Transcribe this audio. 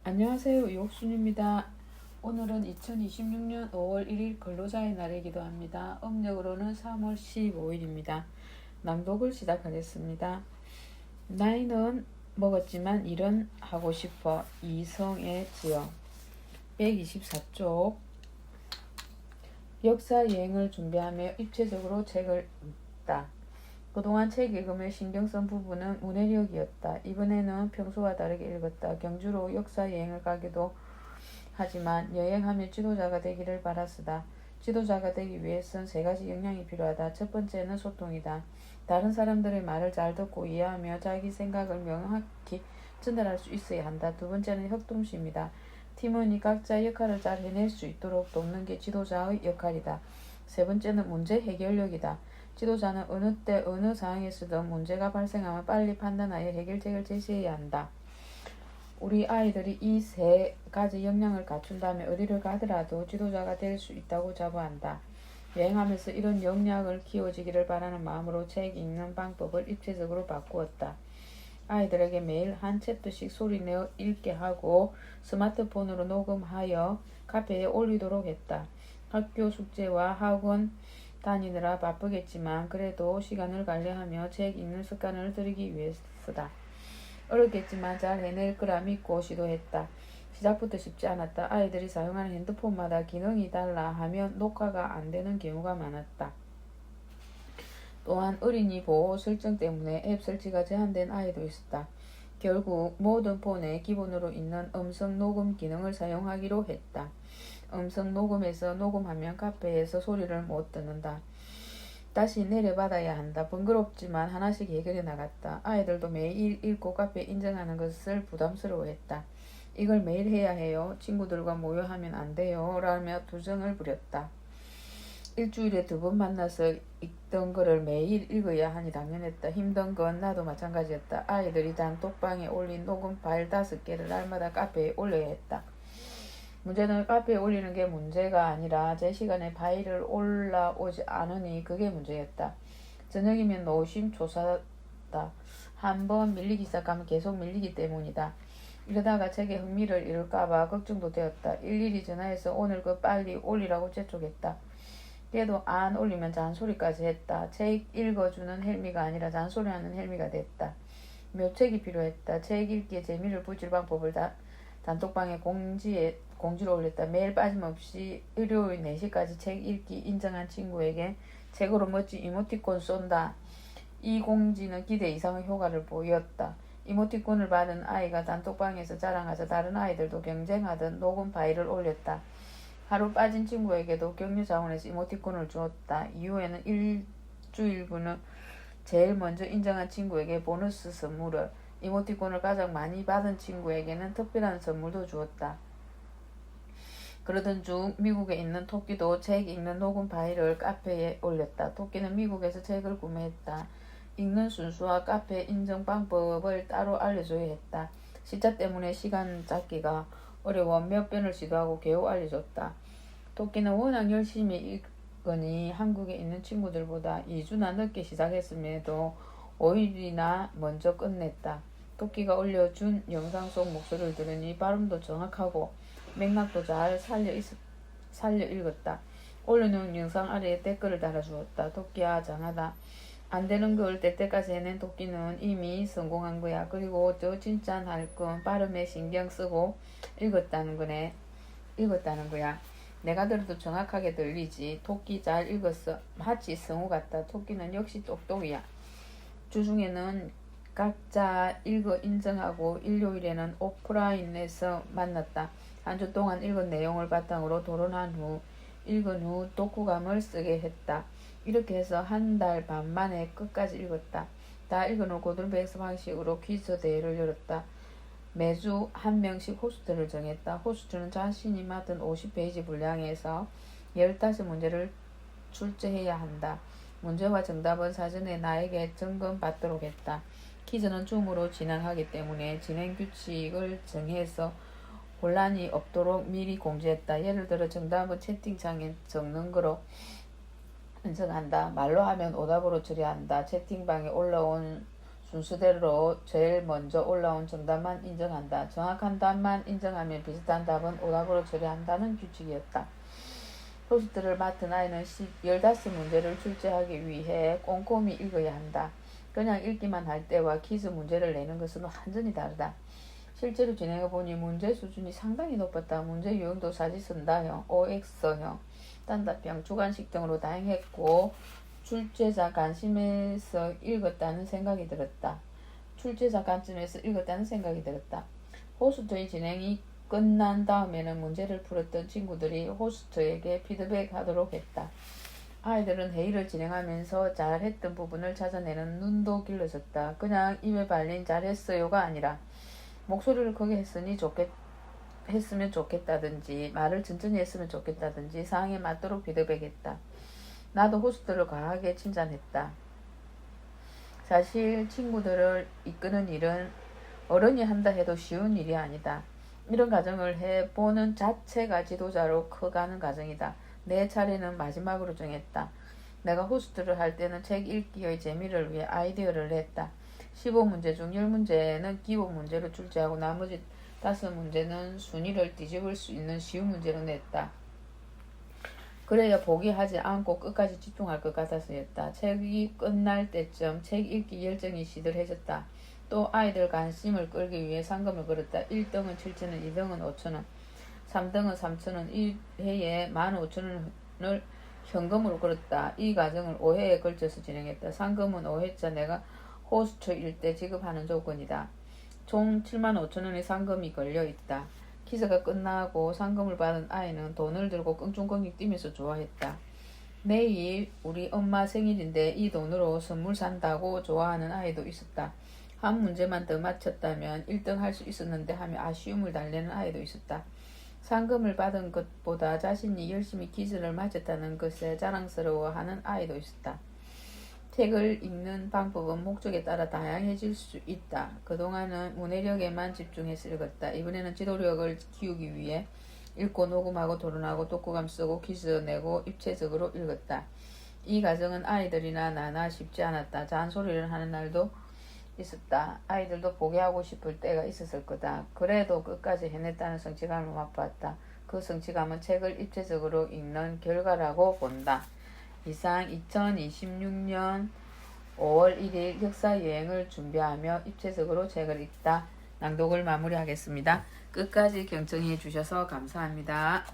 안녕하세요. 이옥순입니다. 오늘은 2026년 5월 1일 근로자의 날이기도 합니다. 음력으로는 3월 15일입니다. 낭독을 시작하겠습니다. 나이는 먹었지만 일은 하고 싶어. 이성의 지역 124쪽. 역사 여행을 준비하며 입체적으로 책을 읽다. 그동안 책 읽음에 신경 쓴 부분은 문해력이었다. 이번에는 평소와 다르게 읽었다. 경주로 역사 여행을 가기도 하지만 여행하며 지도자가 되기를 바랐으다. 지도자가 되기 위해선 세 가지 역량이 필요하다. 첫 번째는 소통이다. 다른 사람들의 말을 잘 듣고 이해하며 자기 생각을 명확히 전달할 수 있어야 한다. 두 번째는 협동심이다. 팀원이 각자 역할을 잘 해낼 수 있도록 돕는 게 지도자의 역할이다. 세 번째는 문제 해결력이다. 지도자는 어느 때 어느 상황에서든 문제가 발생하면 빨리 판단하여 해결책을 제시해야 한다. 우리 아이들이 이 세 가지 역량을 갖춘다면 어디를 가더라도 지도자가 될 수 있다고 자부한다. 여행하면서 이런 역량을 키워지기를 바라는 마음으로 책 읽는 방법을 입체적으로 바꾸었다. 아이들에게 매일 한 챕터씩 소리내어 읽게 하고 스마트폰으로 녹음하여 카페에 올리도록 했다. 학교 숙제와 학원 다니느라 바쁘겠지만 그래도 시간을 관리하며 책 읽는 습관을 들이기 위해서다. 어렵겠지만 잘 해낼 거라 믿고 시도했다. 시작부터 쉽지 않았다. 아이들이 사용하는 핸드폰마다 기능이 달라 하면 녹화가 안 되는 경우가 많았다. 또한 어린이 보호 설정 때문에 앱 설치가 제한된 아이도 있었다. 결국 모든 폰에 기본으로 있는 음성 녹음 기능을 사용하기로 했다. 음성 녹음에서 녹음하면 카페에서 소리를 못 듣는다. 다시 내려받아야 한다. 번거롭지만 하나씩 해결해 나갔다. 아이들도 매일 읽고 카페에 인정하는 것을 부담스러워했다. 이걸 매일 해야 해요. 친구들과 모여 하면 안 돼요. 라며 투정을 부렸다. 일주일에 2번 만나서 읽던 글을 매일 읽어야 하니 당연했다. 힘든 건 나도 마찬가지였다. 아이들이 단톡방에 올린 녹음 파일 5개를 날마다 카페에 올려야 했다. 문제는 카페에 올리는 게 문제가 아니라 제 시간에 파일을 올라오지 않으니 그게 문제였다. 저녁이면 노심초사다. 한번 밀리기 시작하면 계속 밀리기 때문이다. 이러다가 책에 흥미를 잃을까봐 걱정도 되었다. 일일이 전화해서 오늘 그 빨리 올리라고 재촉했다. 걔도 안 올리면 잔소리까지 했다. 책 읽어주는 헬미가 아니라 잔소리하는 헬미가 됐다. 묘책이 필요했다. 책 읽기에 재미를 붙일 방법을 단톡방에 공지를 올렸다. 매일 빠짐없이 일요일 4시까지 책 읽기 인정한 친구에게 책으로 멋진 이모티콘 쏜다. 이 공지는 기대 이상의 효과를 보였다. 이모티콘을 받은 아이가 단톡방에서 자랑하자 다른 아이들도 경쟁하듯 녹음 파일을 올렸다. 하루 빠진 친구에게도 격려 자원에서 이모티콘을 주었다. 이후에는 일주일분은 제일 먼저 인정한 친구에게 보너스 선물을, 이모티콘을 가장 많이 받은 친구에게는 특별한 선물도 주었다. 그러던 중 미국에 있는 토끼도 책 읽는 녹음 파일을 카페에 올렸다. 토끼는 미국에서 책을 구매했다. 읽는 순수와 카페 인증 방법을 따로 알려줘야 했다. 시차 때문에 시간 잡기가 어려워 몇 번을 시도하고 겨우 알려줬다. 토끼는 워낙 열심히 읽으니 한국에 있는 친구들보다 2주나 늦게 시작했음에도 5일이나 먼저 끝냈다. 토끼가 올려준 영상 속 목소리를 들으니 발음도 정확하고 맥락도 잘 살려 읽었다. 올려놓은 영상 아래에 댓글을 달아주었다. 토끼야 장하다. 안 되는 걸 될 때까지 해낸 토끼는 이미 성공한 거야. 그리고 저 칭찬할 건 발음에 신경 쓰고 읽었다는 거야. 내가 들어도 정확하게 들리지. 토끼 잘 읽었어. 마치 성우 같다. 토끼는 역시 똑똑이야. 주중에는 각자 읽어 인정하고 일요일에는 오프라인에서 만났다. 한 주 동안 읽은 내용을 바탕으로 토론한 후 읽은 후 독후감을 쓰게 했다. 이렇게 해서 1달 반 만에 끝까지 읽었다. 다 읽어놓은 고등백서 방식으로 퀴즈 대회를 열었다. 매주 한 명씩 호스트를 정했다. 호스트는 자신이 맡은 50페이지 분량에서 15문제를 출제해야 한다. 문제와 정답은 사전에 나에게 점검받도록 했다. 퀴즈는 줌으로 진행하기 때문에 진행 규칙을 정해서 혼란이 없도록 미리 공지했다. 예를 들어 정답은 채팅창에 적는 거로 인정한다. 말로 하면 오답으로 처리한다. 채팅방에 올라온 순서대로 제일 먼저 올라온 정답만 인정한다. 정확한 답만 인정하면 비슷한 답은 오답으로 처리한다는 규칙이었다. 호스트를 맡은 아이는 15문제를 출제하기 위해 꼼꼼히 읽어야 한다. 그냥 읽기만 할 때와 퀴즈 문제를 내는 것은 완전히 다르다. 실제로 진행해보니 문제 수준이 상당히 높았다. 문제 유형도 사지선다형, OX형, 단답형, 주관식 등으로 다양했고 출제자 관점에서 읽었다는 생각이 들었다. 호스트의 진행이 끝난 다음에는 문제를 풀었던 친구들이 호스트에게 피드백하도록 했다. 아이들은 회의를 진행하면서 잘했던 부분을 찾아내는 눈도 길러졌다. 그냥 입에 발린 잘했어요가 아니라 목소리를 크게 했으면 좋겠다든지 말을 천천히 했으면 좋겠다든지 상황에 맞도록 피드백했다. 나도 호스트를 과하게 칭찬했다. 사실 친구들을 이끄는 일은 어른이 한다 해도 쉬운 일이 아니다. 이런 과정을 해보는 자체가 지도자로 커가는 과정이다. 내 차례는 마지막으로 정했다. 내가 호스트를 할 때는 책 읽기의 재미를 위해 아이디어를 냈다. 15문제 중 10문제는 기본 문제로 출제하고 나머지 5문제는 순위를 뒤집을 수 있는 쉬운 문제로 냈다. 그래야 포기하지 않고 끝까지 집중할 것 같아서였다. 책이 끝날 때쯤 책 읽기 열정이 시들해졌다. 또 아이들 관심을 끌기 위해 상금을 걸었다. 1등은 7,000원, 2등은 5,000원, 3등은 3,000원, 1회에 15,000원을 현금으로 걸었다. 이 과정을 5회에 걸쳐서 진행했다. 상금은 5회차 내가 호스트일 때 지급하는 조건이다. 총 75,000원의 상금이 걸려있다. 퀴즈가 끝나고 상금을 받은 아이는 돈을 들고 끙충끙 뛰면서 좋아했다. 내일 우리 엄마 생일인데 이 돈으로 선물 산다고 좋아하는 아이도 있었다. 한 문제만 더 맞췄다면 1등 할 수 있었는데 하며 아쉬움을 달래는 아이도 있었다. 상금을 받은 것보다 자신이 열심히 퀴즈를 맞췄다는 것에 자랑스러워하는 아이도 있었다. 책을 읽는 방법은 목적에 따라 다양해질 수 있다. 그동안은 문해력에만 집중해서 읽었다. 이번에는 지도력을 키우기 위해 읽고 녹음하고 토론하고 독후감 쓰고 퀴즈 내고 입체적으로 읽었다. 이 과정은 아이들이나 나나 쉽지 않았다. 잔소리를 하는 날도 있었다. 아이들도 포기하고 싶을 때가 있었을 거다. 그래도 끝까지 해냈다는 성취감을 맛보았다. 그 성취감은 책을 입체적으로 읽는 결과라고 본다. 이상 2026년 5월 1일 역사여행을 준비하며 입체적으로 책을 읽다 낭독을 마무리하겠습니다. 끝까지 경청해 주셔서 감사합니다.